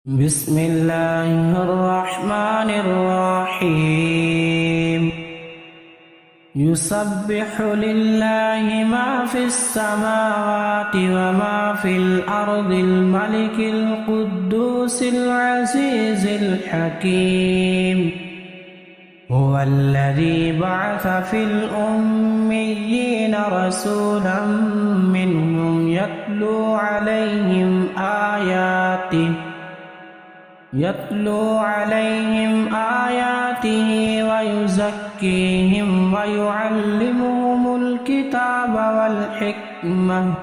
بسم الله الرحمن الرحيم يسبح لله ما في السماوات وما في الأرض الملك القدوس العزيز الحكيم هو الذي بعث في الأميين رسولا منهم يتلو عليهم آياته ويزكيهم ويعلمهم الكتاب والحكمة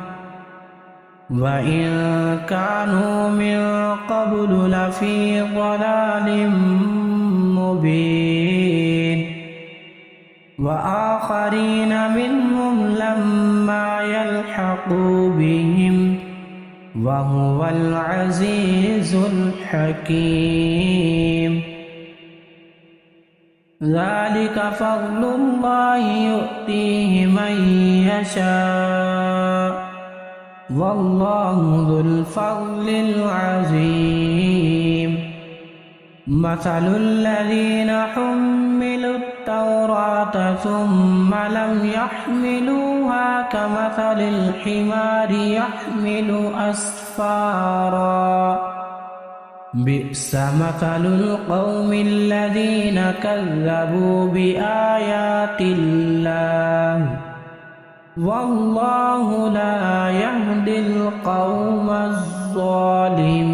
وإن كانوا من قبل لفي ضلال مبين وآخرين منهم لما يلحقوا بهم وهو العزيز الحكيم ذلك فضل الله يؤتيه من يشاء والله ذو الفضل العظيم مثل الذين حملوا التوراة ثم لم يحملوها كمثل الحمار يحمل أسفارا بئس مثل القوم الذين كذبوا بآيات الله والله لا يهدي القوم الظالمين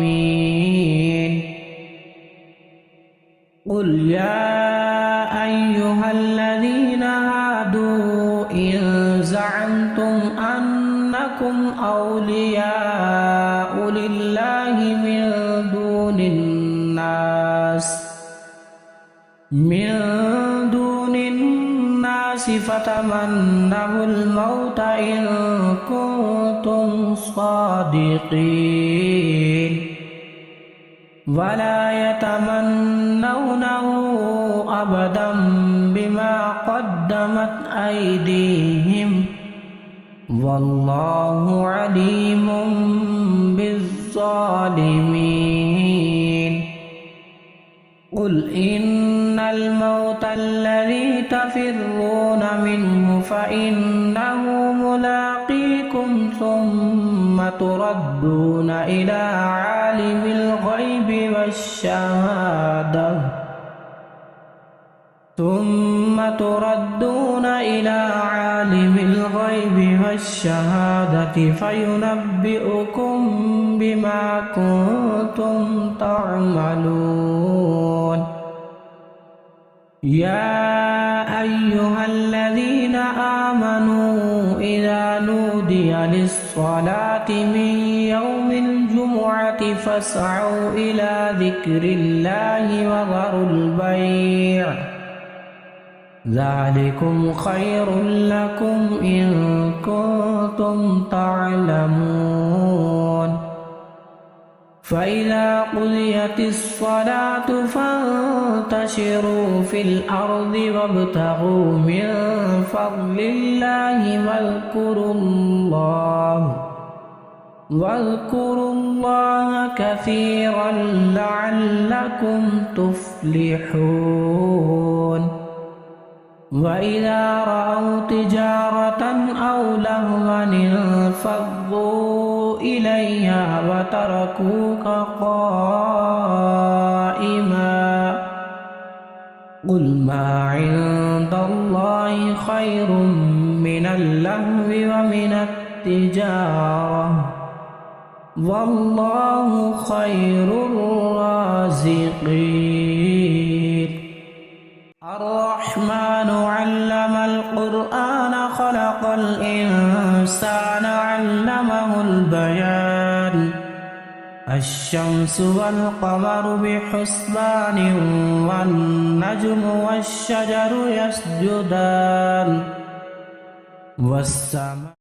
قل يا أيها الذين هادوا إن زعمتم أنكم أولياء لله من دون الناس فتمنوا الموت إن كنتم صادقين ولا يتمنونه أبدا بما قدمت أيديهم والله عليم بالظالمين قل إن الموت الذي تفرون منه فإنه ملاقيكم ثم تردون إلى عالم الغيب والشهادة فينبئكم بما كنتم تعملون يا أيها الذين آمنوا إذا نودي للصلاة من يوم الجمعة فاسعوا إلى ذكر الله وذروا البيع ذلكم خير لكم إن كنتم تعلمون فإذا قضيت الصلاة فانتشروا في الأرض وابتغوا من فضل الله واذكروا الله كثيرا لعلكم تفلحون وإذا رأوا تجارة أو لهوا انفضوا إليها وتركوك قائما قل ما عند الله خير من اللهو ومن التجارة والله خير الرازقين الرحمن علم القرآن خلق الإنسان علمه البيان الشمس والقمر بحسبان والنجم والشجر يسجدان والسماء